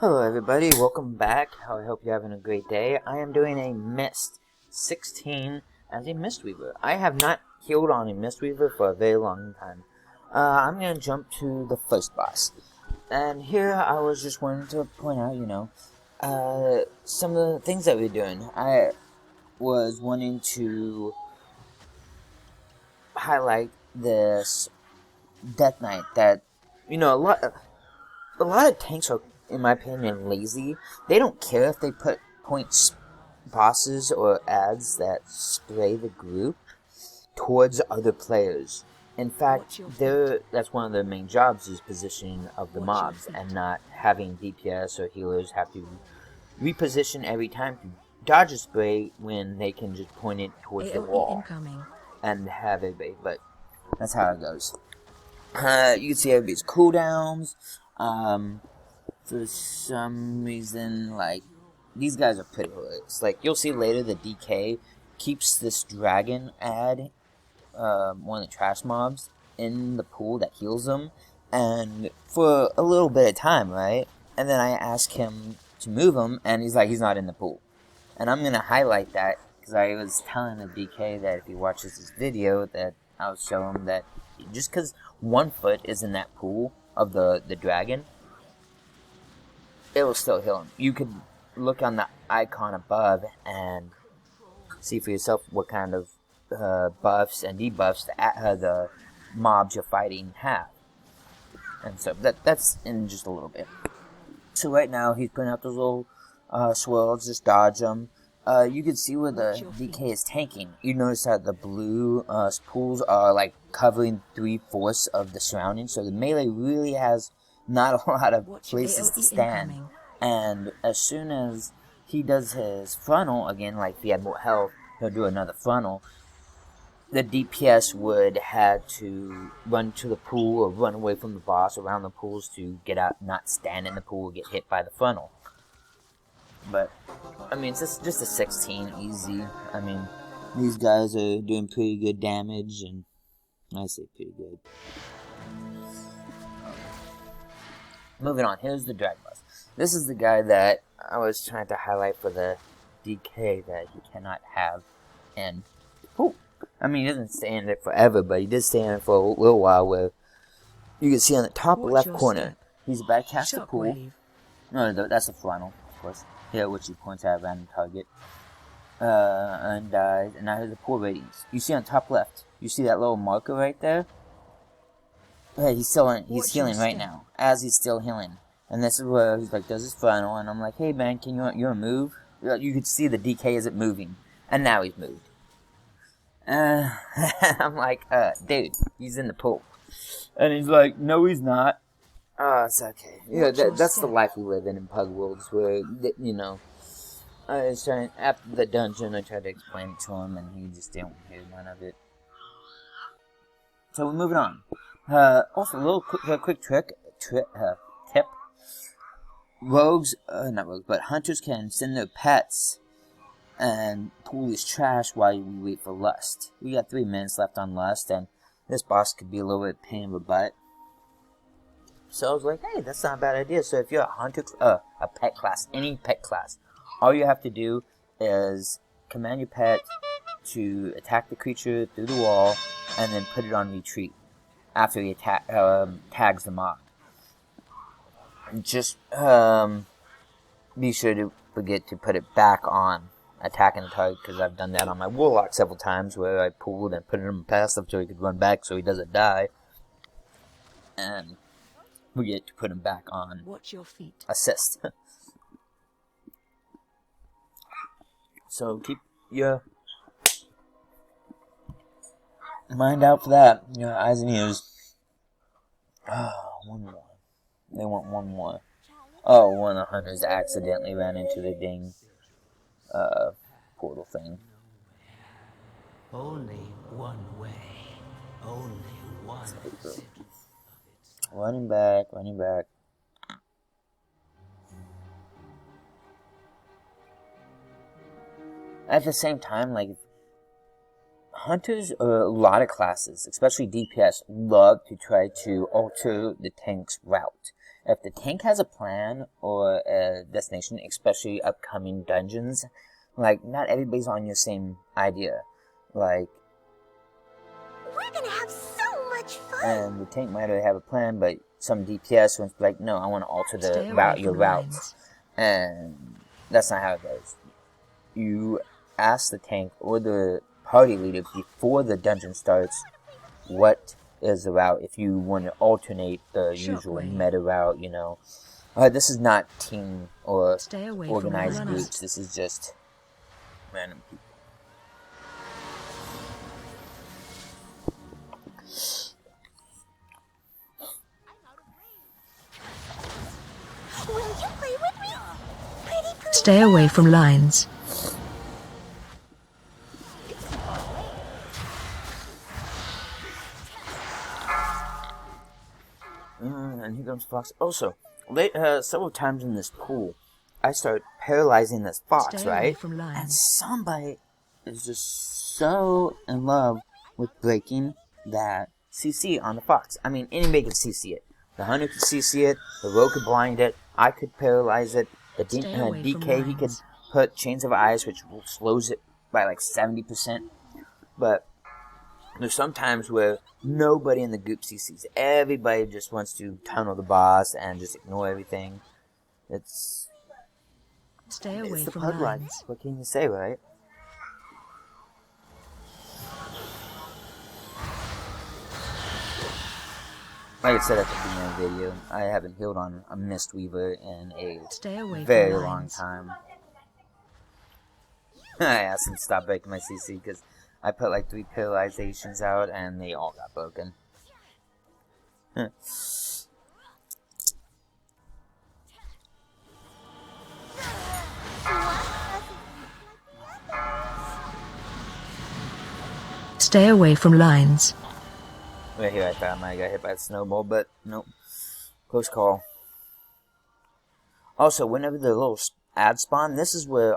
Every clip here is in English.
Hello everybody, welcome back. I hope you're having a great day. I am doing a Mist 16 as a Mistweaver. I have not healed on a Mistweaver for a very long time. I'm going to jump to the first boss. And here I was just wanting to point out, some of the things that we're doing. I was wanting to highlight this Death Knight that, a lot of tanks are, in my opinion, lazy. They don't care if they put points bosses or ads that spray the group towards other players. In fact, that's one of their main jobs, is positioning of the mobs, and not having DPS or healers have to reposition every time to dodge a spray when they can just point it towards the wall and have everybody. But that's how it goes. You can see everybody's cooldowns. For some reason, these guys are pretty hilarious. You'll see later, the DK keeps this dragon ad, one of the trash mobs, in the pool that heals them, and for a little bit of time, right? And then I ask him to move him, and he's like, he's not in the pool. And I'm gonna highlight that, because I was telling the DK that if he watches this video, that I'll show him that just because one foot is in that pool of the dragon, it will still heal him. You could look on the icon above and see for yourself what kind of buffs and debuffs the mobs you're fighting have. And so that's in just a little bit. So right now he's putting out those little swirls, just dodge them. You can see where the DK is tanking. You notice that the blue pools are covering 3/4 of the surroundings, so the melee really has not a lot of places to stand. And as soon as he does his frontal, again, if he had more health, he'll do another frontal, the DPS would have to run to the pool or run away from the boss around the pools to get out, not stand in the pool, get hit by the frontal. But, it's just a 16, easy. These guys are doing pretty good damage, and I say pretty good. Moving on, here's the Drag Boss. This is the guy that I was trying to highlight for the DK that he cannot have. And, he doesn't stay in it forever, but he did stay in it for a little while, where you can see on the top left corner, he's about to cast the pool. No, that's the frontal, of course. Here, which he points at a random target. And dies. And now here's the pool ratings. You see on top left, you see that little marker right there? Yeah, he's healing right now, as he's still healing. And this is where he's does his final, and I'm like, hey man, you wanna move? You could see the DK isn't moving. And now he's moved. I'm like, dude, he's in the pool. And he's like, no he's not. It's okay. Yeah, that's the life we live in Pug Worlds, where, I was trying, after the dungeon, I tried to explain it to him, and he just didn't hear none of it. So we're moving on. Also, a little quick tip. Not rogues, but hunters can send their pets and pull this trash while we wait for Lust. We got 3 minutes left on Lust, and this boss could be a little bit pain in the butt. So I was like, hey, that's not a bad idea. So if you're a hunter, a pet class, any pet class, all you have to do is command your pet to attack the creature through the wall, and then put it on retreat after he tags the mob. Just be sure to forget to put it back on attacking the target, because I've done that on my warlock several times, where I pulled and put it in passive so he could run back so he doesn't die. And we get to put him back on assist. So keep your mind out for that. Your eyes and ears. One more. They want one more. Oh, one of the hunters accidentally ran into the dang portal thing. Only one way. Only one. Running back. At the same time, hunters, or a lot of classes, especially DPS, love to try to alter the tank's route. if the tank has a plan or a destination, especially upcoming dungeons, like, not everybody's on your same idea. Like, we're gonna have so much fun. And the tank might have a plan, but some DPS wants like, no, I want to alter the route, your route. And that's not how it goes. You ask the tank or the party leader before the dungeon starts what is the route, if you want to alternate the usual meta route, you know. This is not team or organized groups, this is just random people. Will you play with me? Pretty please. Stay away from lines. And here comes Fox. Also, several times in this pool, I start paralyzing this fox, right? And somebody is just so in love with breaking that CC on the fox. I mean, anybody can CC it. The hunter could CC it, the rogue could blind it, I could paralyze it, the DK, he could put Chains of Ice, which slows it by like 70%. But there's some times where nobody in the group CCs. Everybody just wants to tunnel the boss and just ignore everything. It's the pug lines. What can you say, right? Like I said at the beginning of the video, I haven't healed on a Mistweaver in a very long time. I asked him to stop breaking my CC because I put like 3 paralyzations out and they all got broken. Stay away from lines. Right here I thought I might have got hit by a snowball, but nope. Close call. Also, whenever the little ads spawn, this is where,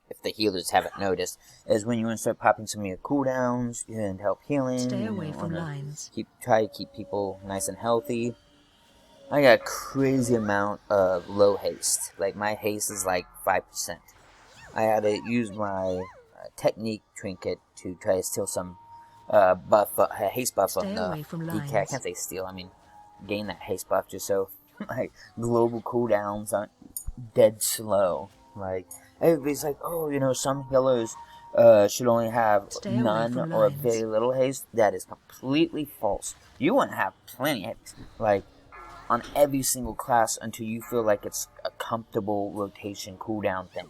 if the healers haven't noticed, is when you want to start popping some of your cooldowns and help healing. Stay away from lines. Try to keep people nice and healthy. I got a crazy amount of low haste. Like, my haste is like 5%. I had to use my technique trinket to try to steal some haste buff from the DK. I can't say steal, I mean gain that haste buff just so like global cooldowns aren't dead slow. Like, everybody's like, oh, you know, some healers should only have none or very little haste. That is completely false. You want to have plenty of haste, like, on every single class until you feel like it's a comfortable rotation cooldown thing.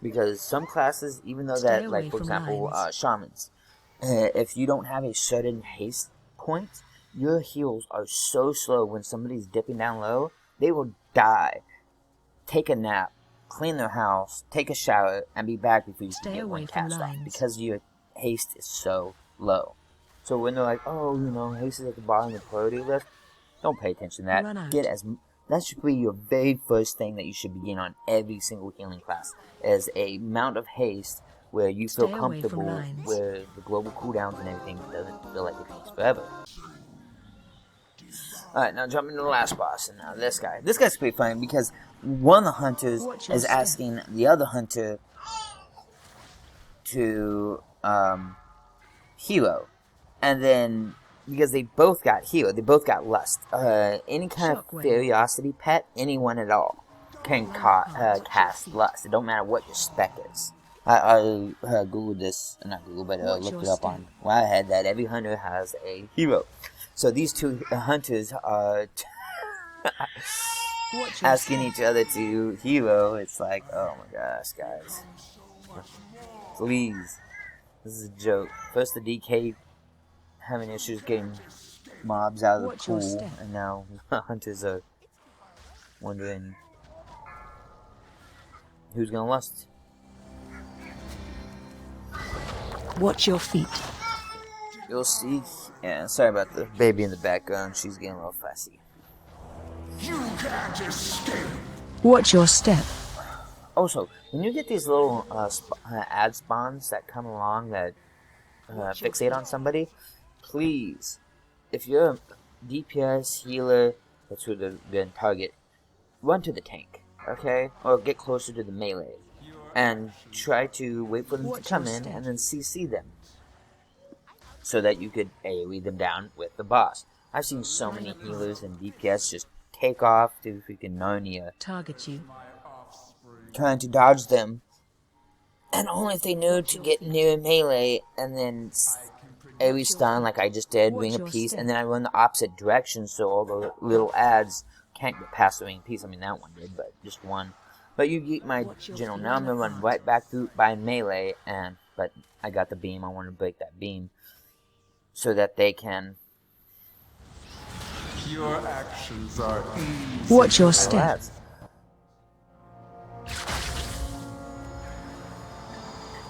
Because some classes, even though that, like, for example, shamans, if you don't have a certain haste point, your heals are so slow when somebody's dipping down low, they will die, take a nap, clean their house, take a shower, and be back before you can get one cast off, because your haste is so low. So when they're like, oh, you know, haste is at the bottom of the priority list, don't pay attention to that. That should be your very first thing that you should begin on every single healing class, is a amount of haste where you feel comfortable, where the global cooldowns and everything doesn't feel like it takes forever. Alright, now jumping to the last boss, and now this guy. This guy's pretty funny because one of the hunters is asking the other hunter to hero, and then because they both got hero, they both got lust. Any kind of curiosity pet, anyone at all, can cast lust. It don't matter what your spec is. I googled this, not Google, but looked it up on Wirehead that every hunter has a hero. So these two hunters are asking each other to hero. It's like, oh my gosh, guys, please, this is a joke. First the DK having issues getting mobs out of the pool, and now hunters are wondering who's gonna lust. Watch your feet. You'll see. Yeah, sorry about the baby in the background. She's getting a little fussy. You can't escape. Watch your step. Also, when you get these little ad spawns that come along that fixate on somebody, please, if you're a DPS healer, that's who they're going to target. run to the tank, okay? Or get closer to the melee. And try to wait for them to come in and then CC them. So that you could AoE them down with the boss. I've seen so many healers and DPS just take off to freaking Narnia. Target you. Trying to dodge them. And only if they knew to get near melee and then AoE stun like I just did, Ring of Peace, and then I run the opposite direction so all the little ads can't get past the Ring of Peace. I mean, that one did, but just one. But you get my general. Now I'm going to run right back through by melee, but I got the beam. I want to break that beam so that they can... Your actions are easy. Watch your step.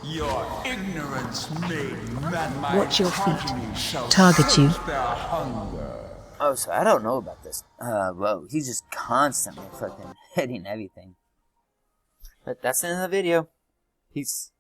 Your ignorance made man my Watch your feet. progeny shall Target you. search their hunger. Oh, so I don't know about this. Whoa, he's just constantly fucking hitting everything. But that's the end of the video. Peace.